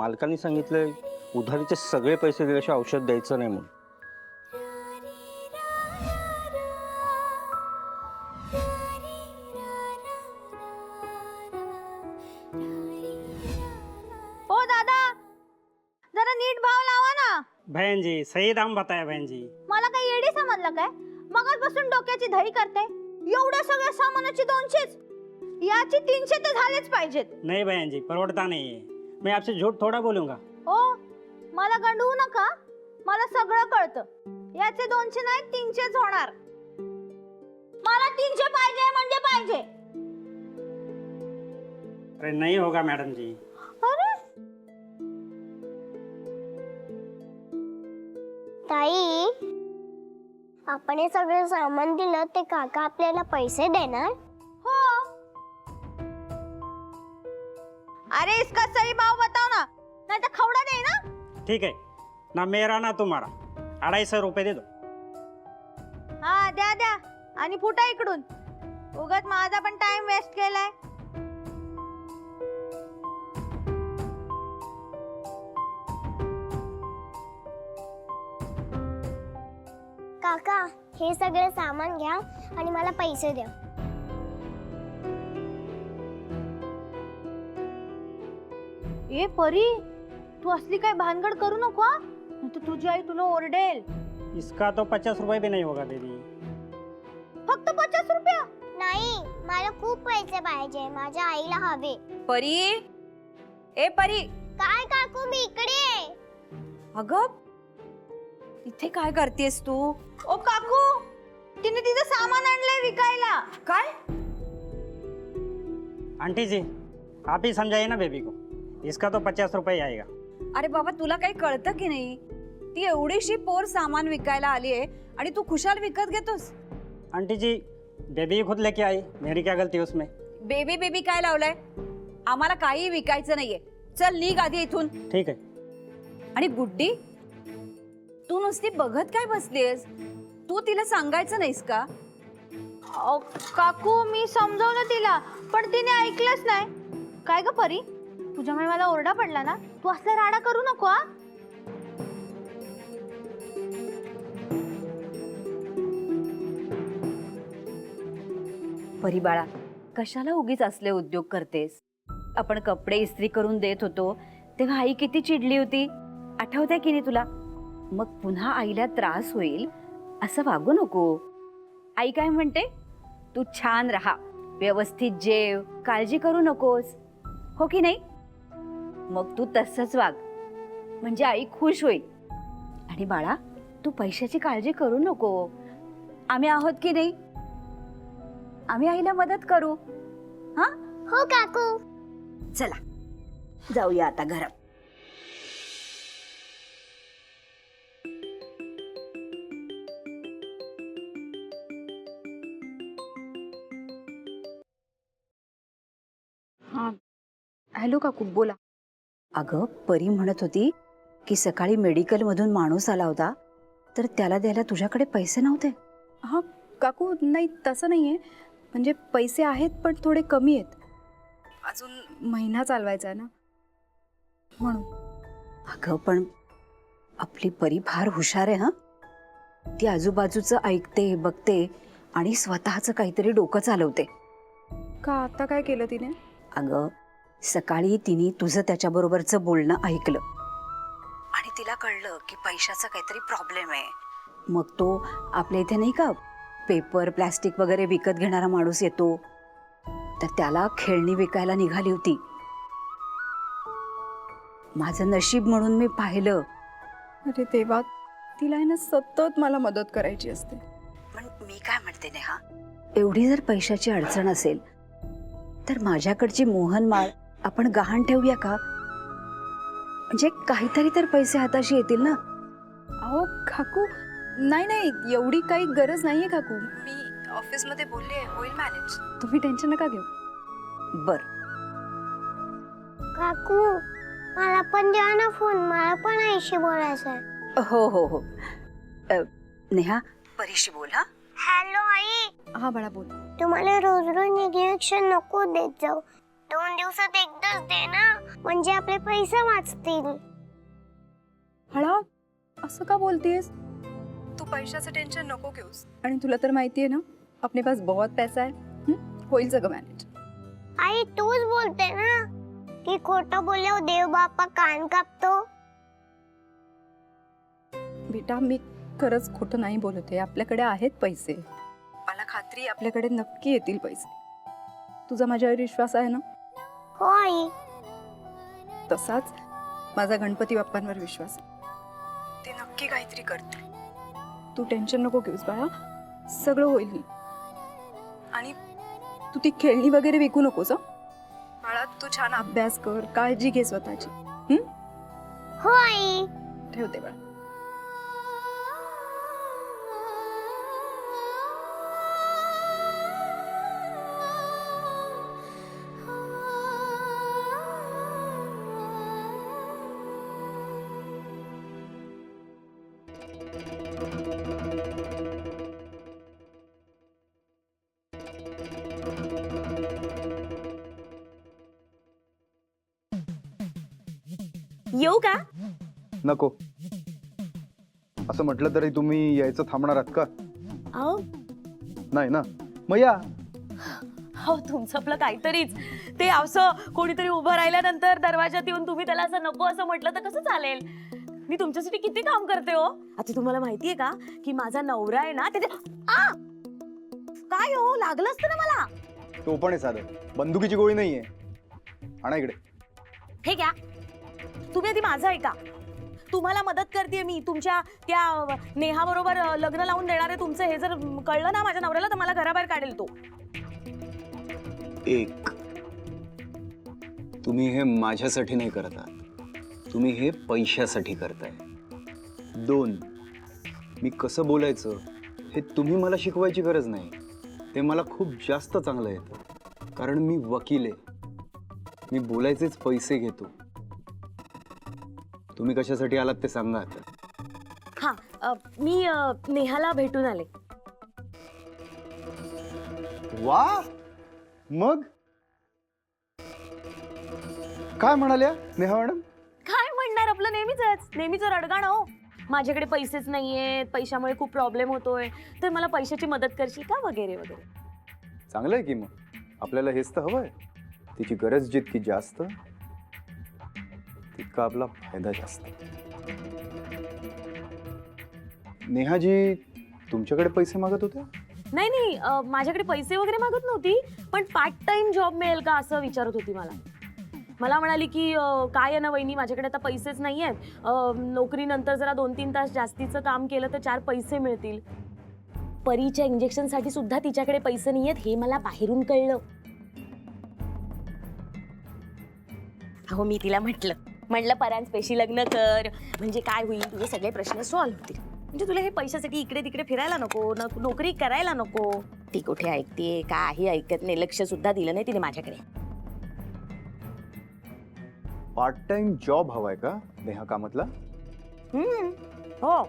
मालकांनी सांगितलंय उधारीचे सगळे पैसे दिल्याशिवाय औषध द्यायचं नाही म्हणून. ओ दादा, जरा नीट भाव लावा ना. बहन जी सही दाम बताया बहन जी. मला काही येडी समजलं काय? मगाचपासून डोक्याची धडी करते. एवढ्या सगळ्या सामानाची 200च, याची 300 तर झालेच पाहिजेत. नहीं बहन जी परवड़ता नहीं है. मैं आपसे झूठ थोड़ा बोलूंगा. ओ मला गंडवू नका, मला सगळं कळतं. याचे 200 नाही 300च होणार. मला 300 पाहिजे म्हणजे पाहिजे. अरे नहीं होगा मैडम जी. अरे ताई, आपण हे सगळं सामान दिलं ते काका आपल्याला पैसे देणार? हो. अरे इसका सही भाव बताओ ना, नहीं तो खवड़ा दे ना. ठीक है ना मेरा ना तुम्हारा 250 रुपये दे दो. हा द्या द्या आणि फुटा इकडून. उगाच माझा पण टाइम वेस्ट केलाय. काका, हे सगळं सामान घ्या आणि मला पैसे द्या. ए परी, तू असली काय भानगड करू नको हा, नाहीतर तुझी आई तुला ओरडेल. इसका तो 50 रुपये भी नहीं होगा दीदी. फक्त 50 रुपया? नाही, मला खूप पैसे पाहिजे, माझ्या आईला हवे. परी, ए परी. काय काकू, मी इकडे आहे. अगं इथे काय करतेस तू? ओ काकू, तिने तिचं सामान आणलंय विकायला. काय? आंटी जी आप ही समझाइए ना बेबी को. इसका तो 50 रुपये ही आएगा. अरे बाबा तुला काही कळतं की नाही? ती एवढीशी पोर सामान विकायला आली आहे आणि तू खुशाल विकत घेतोस. आंटी जी बेबी खुद लेके आई, मेरी क्या गलती है उसमें. बेबी बेबी काय लावलाय? आम्हाला काही विकायचं नाहीये. चल निघ आधी इथून. ठीक है. आणि गुड्डी, तू नुसती बघत काय बसलीस? तू तिला सांगायचं नाहीस का? अहो, काकू मी समजावलं तिला, पण तिने ऐकलंच नाही. काय ग परी, तुझ्यामुळे मला ओरडा पडला ना. तू असला राडा करू नको हा. परी बाळा, कशाला उगीच असले उद्योग करतेस? आपण कपडे इस्त्री करून देत होतो तेव्हा आई किती चिडली होती, आठवतंय की नाही तुला? मग पुन्हा आईला त्रास होईल असं वागू नको. आई काय म्हणते? तू छान राहा, व्यवस्थित जेव, काळजी करू नकोस, हो की नाही? मग तू तसंच वाग, म्हणजे आई खुश होईल. आणि बाळा, तू पैशाची काळजी करू नको. आम्ही आहोत की नाही? आम्ही आईला मदत करू. हा हो काकू. चला जाऊया आता घरात. हां, हॅलो काकू बोला. अगं परी म्हणत होती की सकाळी मेडिकलमधून माणूस आला होता, तर त्याला द्यायला तुझ्याकडे पैसे नव्हते. हां काकू, नाही तसं नाही आहे. म्हणजे पैसे आहेत पण थोडे कमी आहेत. अजून महिना चालवायचा आहे ना, म्हणून. अगं पण आपली परी फार हुशार आहे. हां, ती आजूबाजूचं ऐकते, बघते आणि स्वतःचं काहीतरी डोकं चालवते. का आता काय केलं तिने? अगं सकाळी तिने तुझं त्याच्याबरोबरचं बोलणं ऐकलं आणि तिला कळलं की पैशाचा काहीतरी प्रॉब्लेम आहे. मग तो आपल्या इथे नाही का पेपर प्लास्टिक वगैरे विकत घेणारा माणूस येतो, तर त्याला खेळणी विकायला निघाली होती. माझं नशीब म्हणून मी पाहिलं. अरे देवा, तिला आहे ना सतत मला मदत करायची असते. पण मी काय म्हणते नेहा, एवढी जर पैशाची अडचण असेल तर माझ्याकडची मोहनमाळ आपण गहाण ठेवूया का? म्हणजे काहीतरी तर पैसे हाताशी येतील ना. अहो काकू, नाही नाही, एवढी काही गरज नाहीये काकू. मी ऑफिसमध्ये बोलले, होईल मॅनेज, तुम्ही टेन्शन नका घेऊ. बर. काकू, मला पण द्या ना फोन, मला पण आईशी बोलायचं आहे. हो हो हो. नेहा परीशी बोल. हा हॅलो आई. हा बाळा बोल. तुम्हाला रोज रोज इंजेक्शन नको देत जाऊ. 2 दिवसात एकदाच दे ना, म्हणजे आपले पैसे वाचतील. हळा असं का बोलतेस? तू पैशाचं टेन्शन नको घेऊस. आणि तुला तर माहितीये ना, अपने पास बहुत पैसा है. होईल सगळं मॅनेज. आई तूच बोलते ना की खोटं बोलल्यावर देव बाप्पा कान कापतो. बेटा मी खरंच खोटं नाही बोलते. आपल्याकडे आहेत पैसे. मला खात्री आपल्याकडे नक्की येतील पैसे. तुझा माझ्यावर विश्वास आहे ना? हो आई. तसाच माझा गणपती बाप्पांवर विश्वास आहे. ते नक्की काहीतरी करतील. तू टेन्शन नको घेऊस बाळा, सगळं होईल. आणि तू ती खेळणी वगैरे विकू नकोस. बाळा तू छान अभ्यास कर, काळजी घे स्वतःची. हो आई. ठेवते बाळा. येऊ का? नको. असं म्हटलं तरी तुम्ही यायचं थांबणार आहात का? अहो नाही ना, मग या. हो तुमचं आपलं काहीतरीच. ते असं कोणीतरी उभं राहिल्यानंतर दरवाजात येऊन तुम्ही त्याला असं नको असं म्हटलं तर कसं चालेल? मी तुमच्यासाठी किती काम करते हो. आता तुम्हाला माहितीये का की माझा नवरा आहे ना ते काय हो लागलं असतं ना मला. तो पण आहे साधं, बंदुकीची गोळी नाहीये. आणा इकडे. हे घ्या. तुम्ही आधी माझं ऐका. तुम्हाला मदत करते मी. तुमच्या त्या नेहा बरोबर लग्न लावून देणार आहे तुमचं. हे जर कळलं ना माझ्या नवऱ्याला तर मला घराबाहेर काढेल तो. एक, तुम्ही हे माझ्यासाठी नाही करत आहात, तुम्ही हे पैशासाठी करताय. 2, मी कसं बोलायचं हे तुम्ही मला शिकवायची गरज नाही. ते मला खूप जास्त चांगलं येतं, कारण मी वकील आहे. मी बोलायचेच पैसे घेतो. तुम्ही कशासाठी आलात ते सांगा आता. हा मी नेहाला भेटून आले. वा, मग काय म्हणाल्या नेहा मॅडम? काय म्हणणार, आपलं नेहमीच रडगाणं हो. माझ्याकडे पैसेच नाहीयेत, पैशामुळे खूप प्रॉब्लेम होतोय, तर मला पैशाची मदत करशील का वगैरे वगैरे. चांगलं आहे की मग. आपल्याला हेच तर हवंय. तिची गरज जितकी जास्त तितका आपला फायदा जास्त. नेहाजी तुमच्याकडे पैसे मागत होत्या? नाही माझ्याकडे पैसे वगैरे मागत नव्हती, पण पार्ट टाइम जॉब मिळेल का असं विचारत होती मला. मला म्हणाली की काय आहे ना वहिनी, माझ्याकडे आता पैसेच नाही आहेत. नोकरीनंतर जरा 2-3 तास जास्तीचं काम केलं तर 4 पैसे मिळतील. परीच्या इंजेक्शनसाठी सुद्धा तिच्याकडे पैसे नाही आहेत हे मला बाहेरून कळलं. अहो मी तिला म्हटलं परांजपेशी लग्न कर, म्हणजे काय होईल, तुझे सगळे प्रश्न सॉल्व्ह होतील. म्हणजे तुला हे पैशासाठी इकडे तिकडे फिरायला नको, नोकरी करायला नको. ती कुठे ऐकते, काही ऐकत नाही. लक्ष सुद्धा दिलं नाही तिने माझ्याकडे. पार्ट टाइम जॉब हवाय का नेहा कामतला? हो